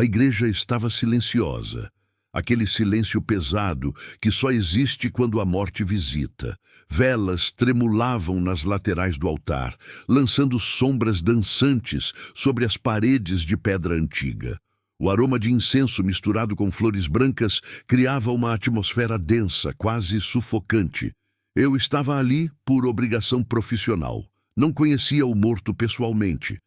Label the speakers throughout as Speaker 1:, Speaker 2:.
Speaker 1: A igreja estava silenciosa. Aquele silêncio pesado que só existe quando a morte visita. Velas tremulavam nas laterais do altar, lançando sombras dançantes sobre as paredes de pedra antiga. O aroma de incenso misturado com flores brancas criava uma atmosfera densa, quase sufocante. Eu estava ali por obrigação profissional. Não conhecia o morto pessoalmente.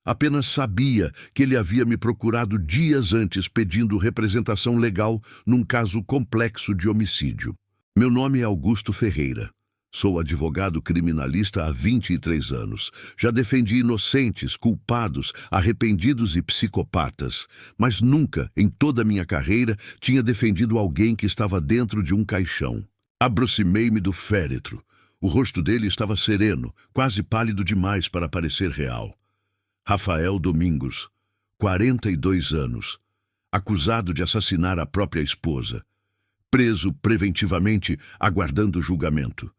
Speaker 1: Apenas sabia que ele havia me procurado dias antes pedindo representação legal num caso complexo de homicídio. Meu nome é Augusto Ferreira. Sou advogado criminalista há 23 anos. Já defendi inocentes, culpados, arrependidos e psicopatas. Mas nunca, em toda a minha carreira, tinha defendido alguém que estava dentro de um caixão. Aproximei-me do féretro. O rosto dele estava sereno, quase pálido demais para parecer real. Rafael Domingos, 42 anos, acusado de assassinar a própria esposa, preso preventivamente, aguardando julgamento.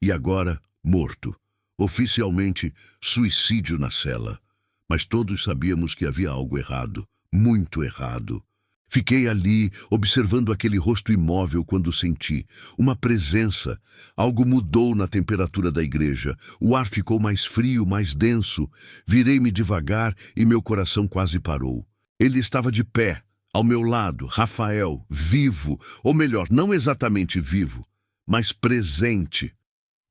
Speaker 1: E agora, morto. Oficialmente, suicídio na cela. Mas todos sabíamos que havia algo errado, muito errado. Fiquei ali, observando aquele rosto imóvel quando senti uma presença. Algo mudou na temperatura da igreja. O ar ficou mais frio, mais denso. Virei-me devagar e meu coração quase parou. Ele estava de pé, ao meu lado, Rafael, vivo, ou melhor, não exatamente vivo, mas presente.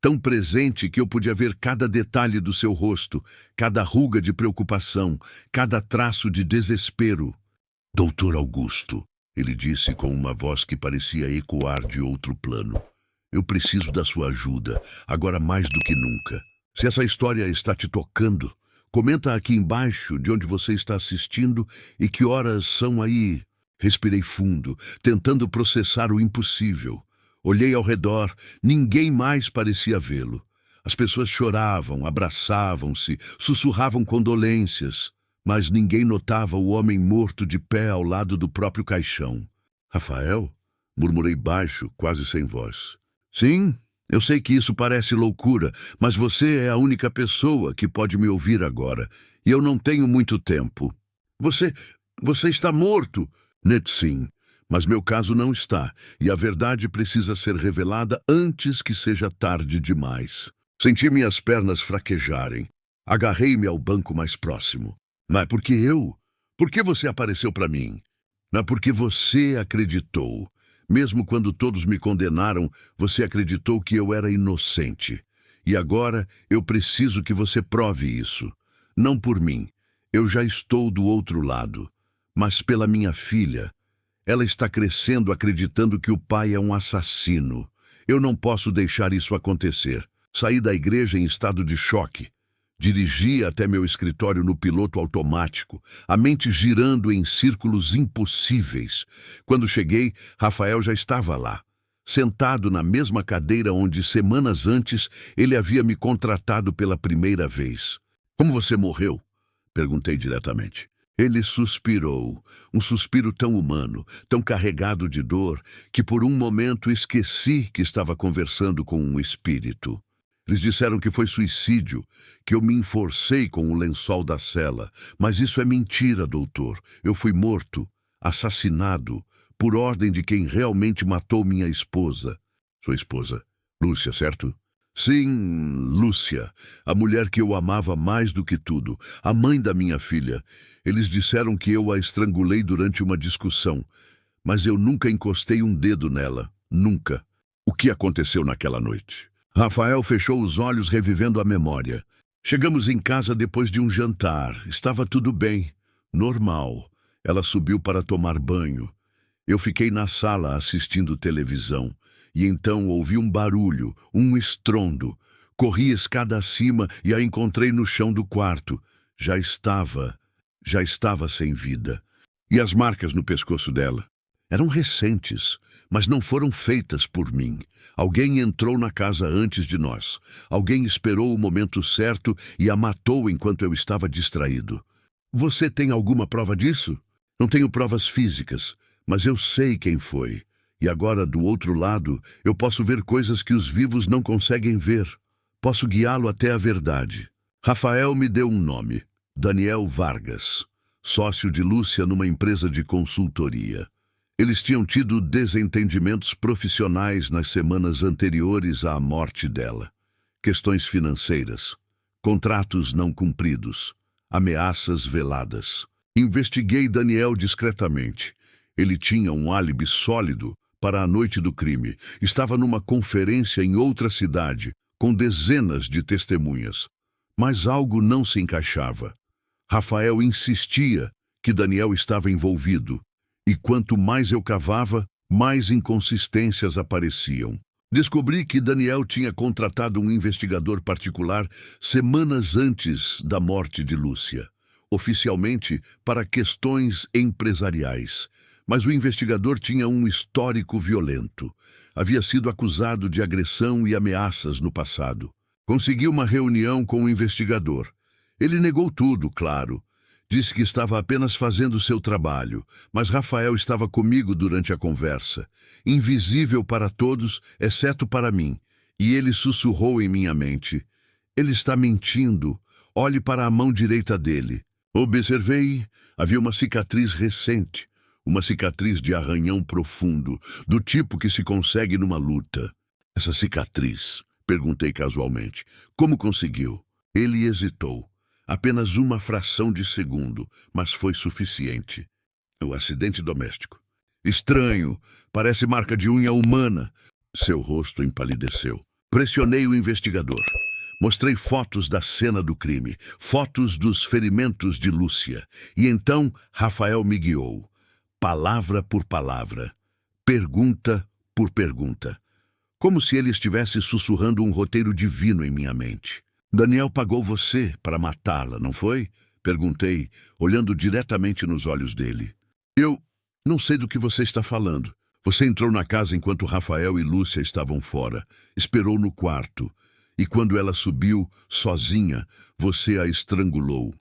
Speaker 1: Tão presente que eu podia ver cada detalhe do seu rosto, cada ruga de preocupação, cada traço de desespero. Doutor Augusto, ele disse com uma voz que parecia ecoar de outro plano. Eu preciso da sua ajuda, agora mais do que nunca. Se essa história está te tocando, comenta aqui embaixo de onde você está assistindo e que horas são aí. Respirei fundo, tentando processar o impossível. Olhei ao redor, ninguém mais parecia vê-lo. As pessoas choravam, abraçavam-se, sussurravam condolências. Mas ninguém notava o homem morto de pé ao lado do próprio caixão. Rafael? Murmurei baixo, quase sem voz. Sim, eu sei que isso parece loucura, mas você é a única pessoa que pode me ouvir agora, e eu não tenho muito tempo. Você está morto! Sim, mas meu caso não está, e a verdade precisa ser revelada antes que seja tarde demais. Senti minhas pernas fraquejarem. Agarrei-me ao banco mais próximo. Mas por que eu? Por que você apareceu para mim? Mas porque você acreditou. Mesmo quando todos me condenaram, você acreditou que eu era inocente. E agora eu preciso que você prove isso. Não por mim. Eu já estou do outro lado. Mas pela minha filha. Ela está crescendo acreditando que o pai é um assassino. Eu não posso deixar isso acontecer. Saí da igreja em estado de choque. Dirigi até meu escritório no piloto automático, a mente girando em círculos impossíveis. Quando cheguei, Rafael já estava lá, sentado na mesma cadeira onde, semanas antes, ele havia me contratado pela primeira vez. Como você morreu? Perguntei diretamente. Ele suspirou, um suspiro tão humano, tão carregado de dor, que por um momento esqueci que estava conversando com um espírito. Eles disseram que foi suicídio, que eu me enforcei com o lençol da cela. Mas isso é mentira, doutor. Eu fui morto, assassinado, por ordem de quem realmente matou minha esposa. Sua esposa, Lúcia, certo? Sim, Lúcia, a mulher que eu amava mais do que tudo, a mãe da minha filha. Eles disseram que eu a estrangulei durante uma discussão, mas eu nunca encostei um dedo nela, nunca. O que aconteceu naquela noite? Rafael fechou os olhos, revivendo a memória. Chegamos em casa depois de um jantar. Estava tudo bem, normal. Ela subiu para tomar banho. Eu fiquei na sala assistindo televisão. E então ouvi um barulho, um estrondo. Corri escada acima e a encontrei no chão do quarto. Já estava sem vida. E as marcas no pescoço dela? Eram recentes, mas não foram feitas por mim. Alguém entrou na casa antes de nós. Alguém esperou o momento certo e a matou enquanto eu estava distraído. Você tem alguma prova disso? Não tenho provas físicas, mas eu sei quem foi. E agora, do outro lado, eu posso ver coisas que os vivos não conseguem ver. Posso guiá-lo até a verdade. Rafael me deu um nome. Daniel Vargas. sócio de Lúcia numa empresa de consultoria. Eles tinham tido desentendimentos profissionais nas semanas anteriores à morte dela. Questões financeiras, contratos não cumpridos, ameaças veladas. Investiguei Daniel discretamente. Ele tinha um álibi sólido para a noite do crime. Estava numa conferência em outra cidade, com dezenas de testemunhas. Mas algo não se encaixava. Rafael insistia que Daniel estava envolvido, e quanto mais eu cavava, mais inconsistências apareciam. Descobri que Daniel tinha contratado um investigador particular semanas antes da morte de Lúcia, oficialmente para questões empresariais. Mas o investigador tinha um histórico violento. Havia sido acusado de agressão e ameaças no passado. Consegui uma reunião com o investigador. Ele negou tudo, claro. Disse que estava apenas fazendo seu trabalho, mas Rafael estava comigo durante a conversa, invisível para todos, exceto para mim, e ele sussurrou em minha mente: "Ele está mentindo. Olhe para a mão direita dele." Observei, havia uma cicatriz recente, uma cicatriz de arranhão profundo, do tipo que se consegue numa luta. "Essa cicatriz?" perguntei casualmente. "Como conseguiu?" Ele hesitou. Apenas uma fração de segundo, mas foi suficiente. "O acidente doméstico." "Estranho, parece marca de unha humana." Seu rosto empalideceu. Pressionei o investigador. Mostrei fotos da cena do crime, fotos dos ferimentos de Lúcia. E então Rafael me guiou, palavra por palavra, pergunta por pergunta, como se ele estivesse sussurrando um roteiro divino em minha mente. "Daniel pagou você para matá-la, não foi?" perguntei, olhando diretamente nos olhos dele. "Eu não sei do que você está falando. Você entrou na casa enquanto Rafael e Lúcia estavam fora. Esperou no quarto. E quando ela subiu, sozinha, você a estrangulou.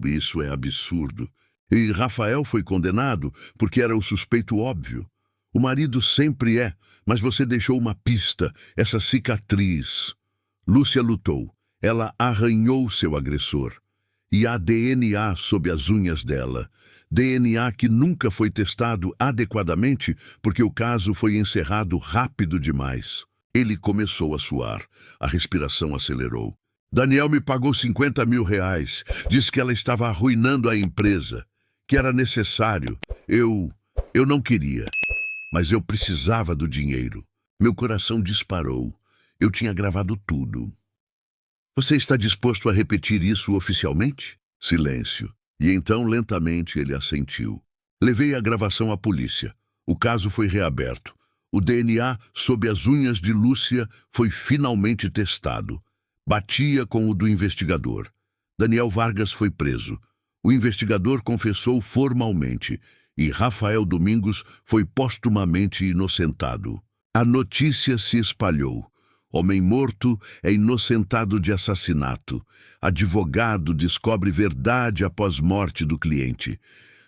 Speaker 1: Isso é absurdo. E Rafael foi condenado porque era o suspeito óbvio. O marido sempre é, mas você deixou uma pista, essa cicatriz." Lúcia lutou. Ela arranhou seu agressor. E há DNA sob as unhas dela. DNA que nunca foi testado adequadamente porque o caso foi encerrado rápido demais. Ele começou a suar. A respiração acelerou. "Daniel me pagou R$50 mil. Disse que ela estava arruinando a empresa, que era necessário. Eu não queria, mas eu precisava do dinheiro." Meu coração disparou. Eu tinha gravado tudo. "Você está disposto a repetir isso oficialmente?" Silêncio. E então, lentamente, ele assentiu. Levei a gravação à polícia. O caso foi reaberto. O DNA sob as unhas de Lúcia foi finalmente testado. Batia com o do investigador. Daniel Vargas foi preso. O investigador confessou formalmente e Rafael Domingos foi postumamente inocentado. A notícia se espalhou. Homem morto é inocentado de assassinato. Advogado descobre verdade após morte do cliente.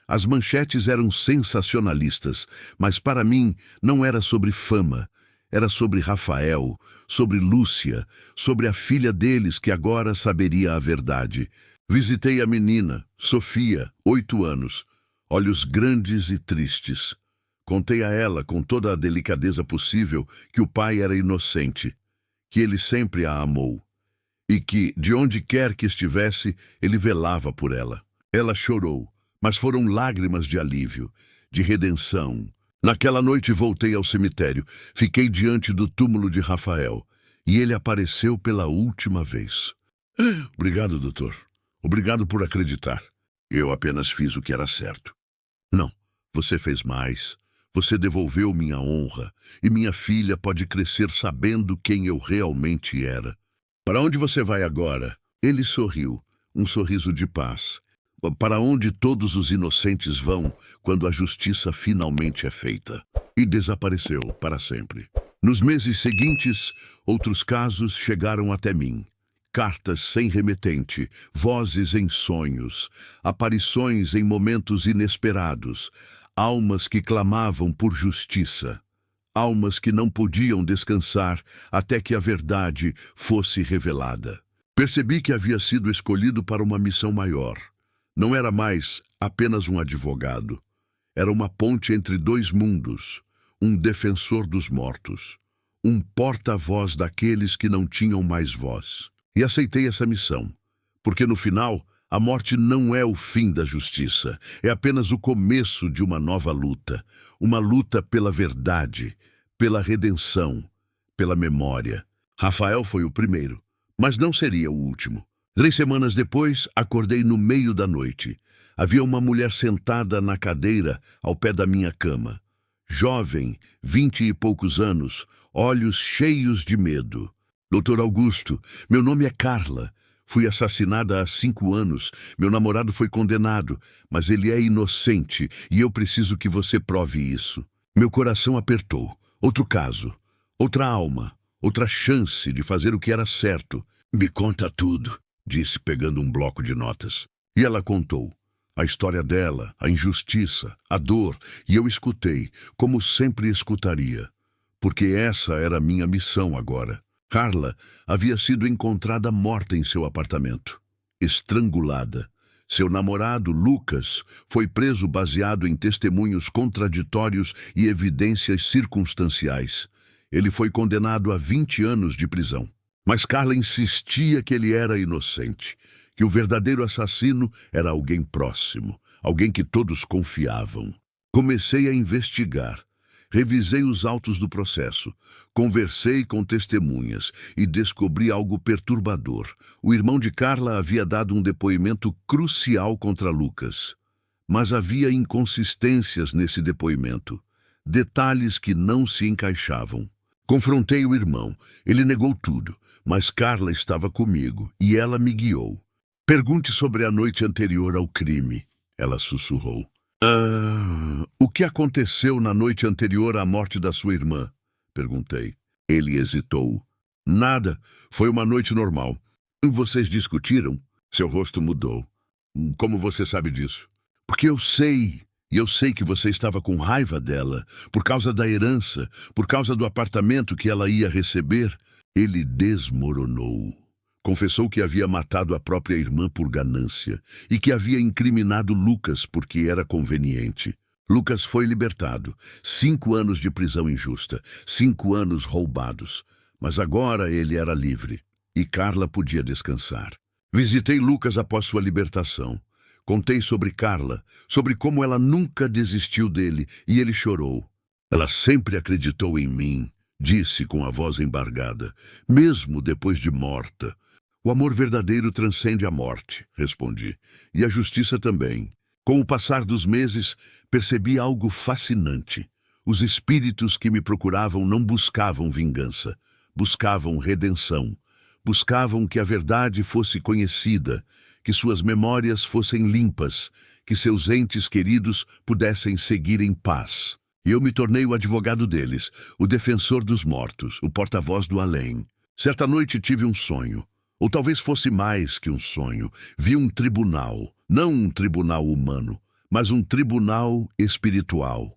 Speaker 1: As manchetes eram sensacionalistas, mas para mim não era sobre fama. Era sobre Rafael, sobre Lúcia, sobre a filha deles que agora saberia a verdade. Visitei a menina, Sofia, 8 anos, olhos grandes e tristes. Contei a ela, com toda a delicadeza possível, que o pai era inocente, que ele sempre a amou e que, de onde quer que estivesse, ele velava por ela. Ela chorou, mas foram lágrimas de alívio, de redenção. Naquela noite voltei ao cemitério, fiquei diante do túmulo de Rafael e ele apareceu pela última vez. "Obrigado, doutor. Obrigado por acreditar. Eu apenas fiz o que era certo." "Não, você fez mais. Você devolveu minha honra, e minha filha pode crescer sabendo quem eu realmente era." "Para onde você vai agora?" Ele sorriu, um sorriso de paz. "Para onde todos os inocentes vão quando a justiça finalmente é feita." E desapareceu para sempre. Nos meses seguintes, outros casos chegaram até mim. Cartas sem remetente, vozes em sonhos, aparições em momentos inesperados, almas que clamavam por justiça, almas que não podiam descansar até que a verdade fosse revelada. Percebi que havia sido escolhido para uma missão maior. Não era mais apenas um advogado. Era uma ponte entre dois mundos, um defensor dos mortos, um porta-voz daqueles que não tinham mais voz. E aceitei essa missão, porque no final, a morte não é o fim da justiça, é apenas o começo de uma luta pela verdade, pela redenção, pela memória. Rafael foi o primeiro, mas não seria o último. 3 semanas depois, acordei no meio da noite. Havia uma mulher sentada na cadeira ao pé da minha cama. Jovem, 20 e poucos anos, olhos cheios de medo. Doutor Augusto, meu nome é Carla. Fui assassinada há 5 anos. Meu namorado foi condenado, mas ele é inocente e eu preciso que você prove isso. Meu coração apertou. Outro caso, outra alma, outra chance de fazer o que era certo. Me conta tudo, disse pegando um bloco de notas. E ela contou. A história dela, a injustiça, a dor, e eu escutei, como sempre escutaria. Porque essa era a minha missão agora. Carla havia sido encontrada morta em seu apartamento, estrangulada. Seu namorado, Lucas, foi preso baseado em testemunhos contraditórios e evidências circunstanciais. Ele foi condenado a 20 anos de prisão. Mas Carla insistia que ele era inocente, que o verdadeiro assassino era alguém próximo, alguém que todos confiavam. Comecei a investigar. Revisei os autos do processo, conversei com testemunhas e descobri algo perturbador. O irmão de Carla havia dado um depoimento crucial contra Lucas. Mas havia inconsistências nesse depoimento, detalhes que não se encaixavam. Confrontei o irmão, ele negou tudo, mas Carla estava comigo e ela me guiou. Pergunte sobre a noite anterior ao crime, ela sussurrou. O que aconteceu na noite anterior à morte da sua irmã? Perguntei. Ele hesitou. Nada, foi uma noite normal. Vocês discutiram? Seu rosto mudou. Como você sabe disso? Porque eu sei, e eu sei que você estava com raiva dela, por causa da herança, por causa do apartamento que ela ia receber. Ele desmoronou. Confessou que havia matado a própria irmã por ganância e que havia incriminado Lucas porque era conveniente. Lucas foi libertado. 5 anos de prisão injusta, 5 anos roubados. Mas agora ele era livre e Carla podia descansar. Visitei Lucas após sua libertação. Contei sobre Carla, sobre como ela nunca desistiu dele e ele chorou. Ela sempre acreditou em mim, disse com a voz embargada, mesmo depois de morta. O amor verdadeiro transcende a morte, respondi, e a justiça também. Com o passar dos meses, percebi algo fascinante. Os espíritos que me procuravam não buscavam vingança, buscavam redenção. Buscavam que a verdade fosse conhecida, que suas memórias fossem limpas, que seus entes queridos pudessem seguir em paz. E eu me tornei o advogado deles, o defensor dos mortos, o porta-voz do além. Certa noite tive um sonho. Ou talvez fosse mais que um sonho. Vi um tribunal, não um tribunal humano, mas um tribunal espiritual,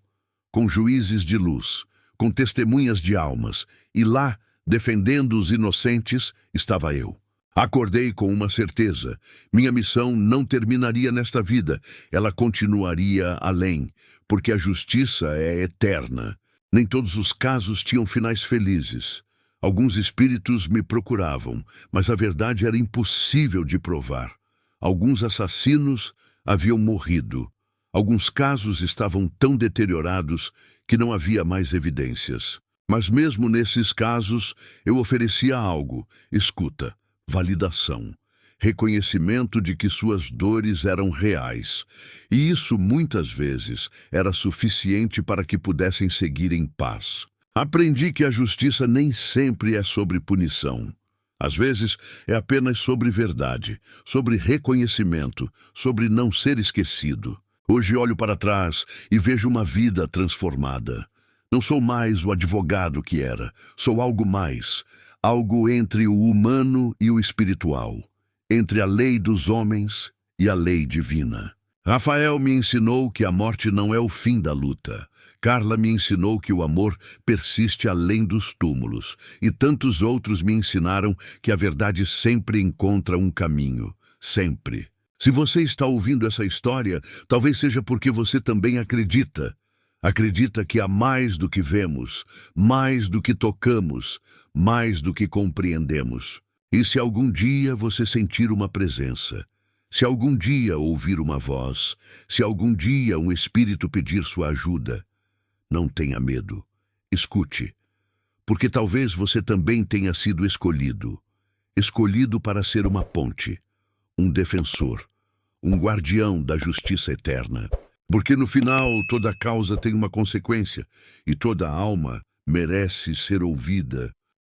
Speaker 1: com juízes de luz, com testemunhas de almas, e lá, defendendo os inocentes, estava eu. Acordei com uma certeza. Minha missão não terminaria nesta vida, ela continuaria além, porque a justiça é eterna. Nem todos os casos tinham finais felizes. Alguns espíritos me procuravam, mas a verdade era impossível de provar. Alguns assassinos haviam morrido. Alguns casos estavam tão deteriorados que não havia mais evidências. Mas mesmo nesses casos, eu oferecia algo. Escuta, validação, reconhecimento de que suas dores eram reais. E isso, muitas vezes, era suficiente para que pudessem seguir em paz. Aprendi que a justiça nem sempre é sobre punição. Às vezes, é apenas sobre verdade, sobre reconhecimento, sobre não ser esquecido. Hoje olho para trás e vejo uma vida transformada. Não sou mais o advogado que era, sou algo mais, algo entre o humano e o espiritual, entre a lei dos homens e a lei divina. Rafael me ensinou que a morte não é o fim da luta. Carla me ensinou que o amor persiste além dos túmulos, e tantos outros me ensinaram que a verdade sempre encontra um caminho, sempre. Se você está ouvindo essa história, talvez seja porque você também acredita. Acredita que há mais do que vemos, mais do que tocamos, mais do que compreendemos. E se algum dia você sentir uma presença, se algum dia ouvir uma voz, se algum dia um espírito pedir sua ajuda, não tenha medo. Escute, porque talvez você também tenha sido escolhido. Escolhido para ser uma ponte, um defensor, um guardião da justiça eterna. Porque no final toda causa tem uma consequência e toda alma merece ser ouvida